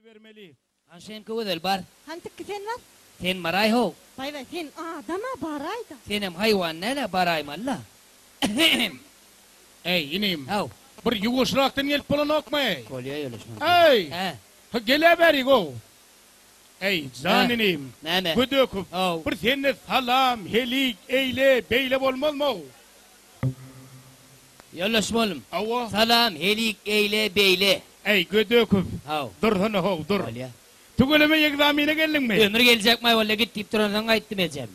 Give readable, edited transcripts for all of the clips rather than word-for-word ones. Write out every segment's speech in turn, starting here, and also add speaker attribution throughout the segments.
Speaker 1: vermeli.
Speaker 2: Sen kıvıdıl bar.
Speaker 3: Hantık sen var?
Speaker 2: Sen maray ho.
Speaker 3: Bay bay sen adama barayda.
Speaker 2: Senem hayvan neyle baray malla.
Speaker 1: Ey inim.
Speaker 2: Hav.
Speaker 1: Bir Yugoslav'tan gelip bulan okmay.
Speaker 2: Kolya yoluşman.
Speaker 1: Ey.
Speaker 2: He.
Speaker 1: Ha gele beri go. Ey can inim.
Speaker 2: Neme?
Speaker 1: Güdöküp.
Speaker 2: Hav.
Speaker 1: Bir senne salam, helik, eyle, beyle bolmaz mı?
Speaker 2: Yoluşmalım.
Speaker 1: Ava.
Speaker 2: Salam helik eyle beyle.
Speaker 1: Ey güdöküp.
Speaker 2: Hav.
Speaker 1: Dur hana ho dur.
Speaker 2: Kolya.
Speaker 1: Tuguleme egzamine gelin mi?
Speaker 2: Ömür gelecek may valla git deyip durandan gayttim edeceğim.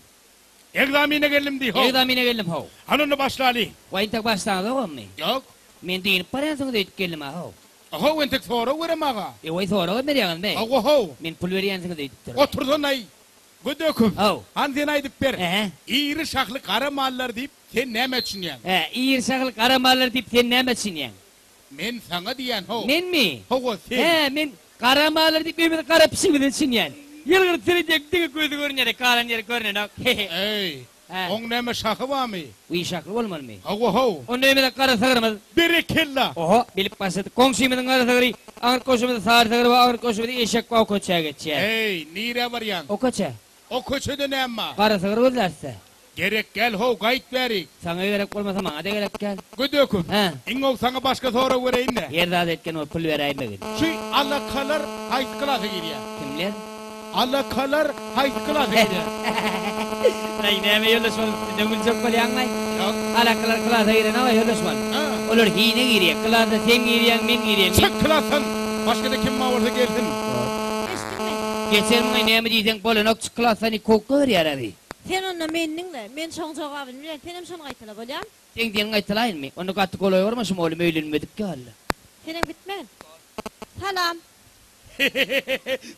Speaker 1: Egzamine geldim di ho.
Speaker 2: Egzamine geldim hav.
Speaker 1: Hanonu başlali.
Speaker 2: Vayın tak baştan da olmayı.
Speaker 1: Yok.
Speaker 2: Men deyin paransın da yitip geldim hav.
Speaker 1: Ho entek sonra vere maga.
Speaker 2: Vay sonra o meriyan be.
Speaker 1: Ava ho.
Speaker 2: Men pulveriyansın da yitip duran.
Speaker 1: Oturdun ay. Güdöküp.
Speaker 2: Hav.
Speaker 1: Han sen aydıp ber.
Speaker 2: He.
Speaker 1: İri şaklı kara mallar deyip sen ne meçin yani?
Speaker 2: He. İyir sakıl karamallar deyip sen ne etsin yani?
Speaker 1: Men sana diyen ho.
Speaker 2: Men mi?
Speaker 1: Ho sen.
Speaker 2: He men karamalar deyip bir kara pisi mi desin yani? Yılgır tirecek dige gözü görünüyor, karan yer görünüyor.
Speaker 1: Ey.
Speaker 2: He.
Speaker 1: On neme şakı var mı?
Speaker 2: Uy şaklı olmalı mı?
Speaker 1: Ava ho.
Speaker 2: O neyme de kara sağırmaz.
Speaker 1: Berekella.
Speaker 2: Oho bilip başladı. Komşuyumuzun kara sağırı, ağır koşumuzun sağır sağırı, ağır koşumuzun eşek var o koçaya geçiyor.
Speaker 1: Ey nire var yan.
Speaker 2: O koça.
Speaker 1: O köşede ne ama?
Speaker 2: Kara sağırı olursa.
Speaker 1: Gerek gel ho gayet verik.
Speaker 2: Sana gerek olmasa bana da gerek gel.
Speaker 1: Güdöküp.
Speaker 2: He.
Speaker 1: İngol sana başka soru vereyim de.
Speaker 2: Yerde adet etken o pul vereyim mi?
Speaker 1: Şu Allah kalır hayt klasa giriyor.
Speaker 2: Kimler?
Speaker 1: Allah kalır hayt klasa giriyor.
Speaker 2: Nay neyme yollaşmalı. Döngül çok kol yanmay.
Speaker 1: Yok.
Speaker 2: Ala kılar kılada giren ama yollaşmalı.
Speaker 1: Ha.
Speaker 2: Olur hine giriyor. Kılada sen giriyorsun, men giriyorsun.
Speaker 1: Çık klasın. Başka da kim varsa gelsin.
Speaker 3: Eşitme.
Speaker 2: Geçer mi neyme diyeceksin bolun ok çıkıla seni kokkur ya abi.
Speaker 3: Sen onunla menninle. Men çoğun çoğun bilmiyorum. Senem şunu kaytala bolyam.
Speaker 2: Sen diyen gaytalayın mı? Onu katı kolay varmışım oğlum öylünmedik ki Allah.
Speaker 3: Senem bitmegin. Salam.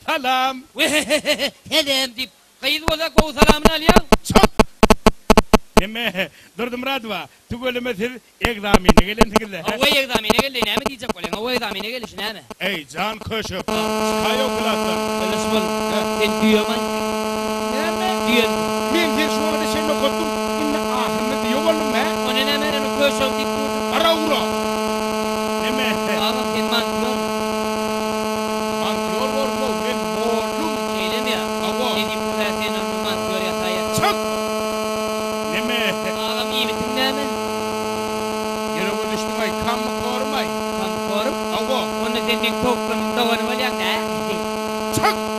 Speaker 1: Salam.
Speaker 2: Hedem deyip kayıt olacak bu selamını al ya.
Speaker 1: Çok. Deme. Durdum radva. Tugölüme sil egzamine gelin tigille.
Speaker 2: Avay egzamine geldi ne mi diyecek kolay? Avay egzamine geldi ne mi?
Speaker 1: Ey can köşüp. Çıkayo klasın.
Speaker 2: Öyle sol. Sen diyor man. Diyor.
Speaker 1: Men sen şu anda şeyle koydum. İnne ahırını diyor oğlum he.
Speaker 2: O ne merin köşe deyip durdu.
Speaker 1: Ara uro. Deme.
Speaker 2: Ağam sen man diyor.
Speaker 1: Antıyor var mı? Ben boğulum.
Speaker 2: Şeyle mi ya?
Speaker 1: Ava.
Speaker 2: Ne deyip burada sen onu man diyor ya sayar.
Speaker 1: Çık. Deme.
Speaker 2: Ağam iyi bitin ne mi?
Speaker 1: Yere konuştum ay. Kam kormay.
Speaker 2: Kan korum.
Speaker 1: Ava.
Speaker 2: Onu sen bir toplanın da onu var ya ne?
Speaker 1: Çık.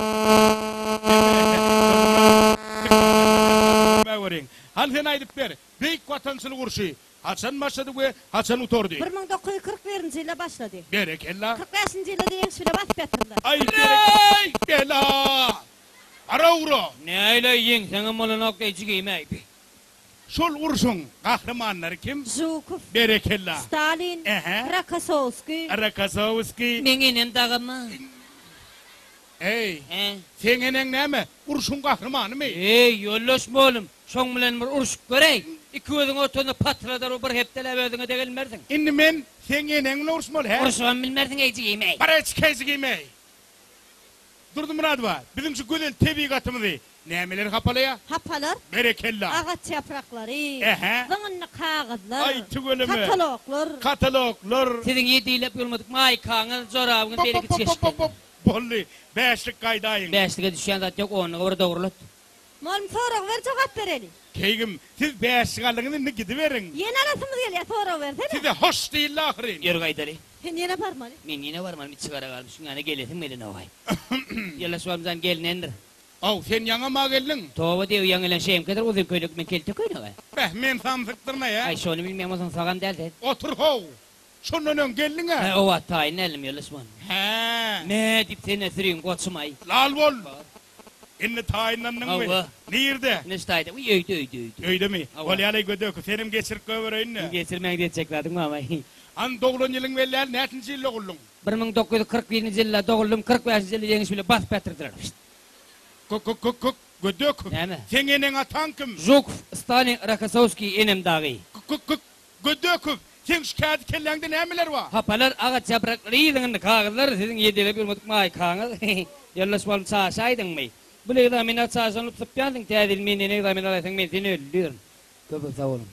Speaker 1: Han sen aydıp ber. Büyük vatançılık urşu. Haçan başladı ve haçan utordu.
Speaker 3: 1941 yıla başladı.
Speaker 1: Berekella.
Speaker 3: 45 yıla diyen süre bas batırlar.
Speaker 1: Ay berekella. Ara uro.
Speaker 2: Ne öyle yiyin sana malın nokta içi giymey.
Speaker 1: Şol urşun kahramanları kim?
Speaker 3: Zhukov,
Speaker 1: Berekella.
Speaker 3: Stalin,
Speaker 1: Ehe.
Speaker 3: Rakasovski.
Speaker 1: Arakasovski.
Speaker 2: Mengenem dağımı.
Speaker 1: Ey.
Speaker 2: He?
Speaker 1: Senin ne mi? Urşun kahramanı mı?
Speaker 2: Ey yollaşma oğlum. Şoň bilen bir uruş görey. İki özüň otunu patradar o bir hepdelep özüňe degilmersiň.
Speaker 1: Indi men senin ne urşmalı he?
Speaker 2: Uruşan bilmersiň eýçi giymey.
Speaker 1: Para çıkaysı giymey. Durdum radva. Bizim şu güzel tebigatımızı. Nemeler kapalaya?
Speaker 3: Hapalar,
Speaker 1: Berekella.
Speaker 3: ağaç yaprakları,
Speaker 1: Ehe.
Speaker 3: zıngınlı kağıtlar,
Speaker 1: Ay tügölümü.
Speaker 3: kataloglar.
Speaker 1: Kataloglar.
Speaker 2: Siziň ýetiýlep ýolmadyk maý kaňyz jorabyňyz
Speaker 1: Pop,
Speaker 2: beriki
Speaker 1: pop, pop,
Speaker 2: çeşdi.
Speaker 1: pop, pop. Bolly. Beşlik kaydayın.
Speaker 2: Beşlige düşýän zat ýok, onuňa bir dogrulat.
Speaker 3: Malum sorak ver cevap bereli.
Speaker 1: Keygim siz beşlik alığını gidiverin.
Speaker 3: Yeni arasımız geliyor sorak versene.
Speaker 1: Size hoş değil ahirin.
Speaker 2: Ýör gaýdary.
Speaker 3: Sen yine parmalı.
Speaker 2: Men ýene barmam çygara galmyşyň, ýani gelesim gelene ogay. Ýalaşmamdan gelinendir.
Speaker 1: Av sen yana ma geldin.
Speaker 2: Towa diýip ýaňylan şeýim kadar uzun köýlük men keldi köýnä.
Speaker 1: Men samsyktyrma ya.
Speaker 2: Ay şonu bilmem olsan sagam derdi.
Speaker 1: Otur hov. Şundan geldin ha.
Speaker 2: Ha o wagtaýyny elim ýalaşmam.
Speaker 1: He.
Speaker 2: Ne dip seni sürüyün koçumay.
Speaker 1: Lal bol. İnne tayinlandın mı?
Speaker 2: Ava.
Speaker 1: Nerede?
Speaker 2: Ne staydı? Öydü.
Speaker 1: Öyle mi?
Speaker 2: Ava.
Speaker 1: Olyalay gödök. Senim geçirip kövereyim ne?
Speaker 2: Geçirmeň diyeceklerdim ama.
Speaker 1: An 9 yılın veller neçinci yılda kullun?
Speaker 2: 1941 ýylda doğuldum, 45 ýyly ýeňiş bile bas patirdiler.
Speaker 1: Kuk gödök.
Speaker 2: Näme?
Speaker 1: Senin atan kim?
Speaker 2: Zhukov, Stalin, Rakasovski enem dagy.
Speaker 1: Kuk gödök. Sen şikayet kelleňde nämeler var?
Speaker 2: Hapalar agaç yaprakları ýylyňyny kagyllar siziň ýedilip ýolmadyk maý kaňyz. Ýalaşmaly çaşaýdyňmy? Bu ýylda men çaşanyp sypýandyň täzil meni näme men alaýsaň men seni öldürürüm. Köp sag bolun.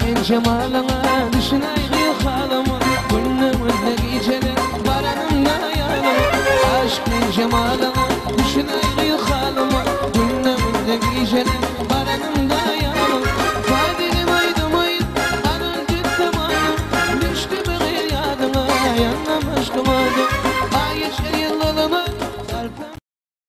Speaker 4: Aşkın cemalına düşüneyim halımı Günümüzde geceler baranımda yanım Aşkın cemalına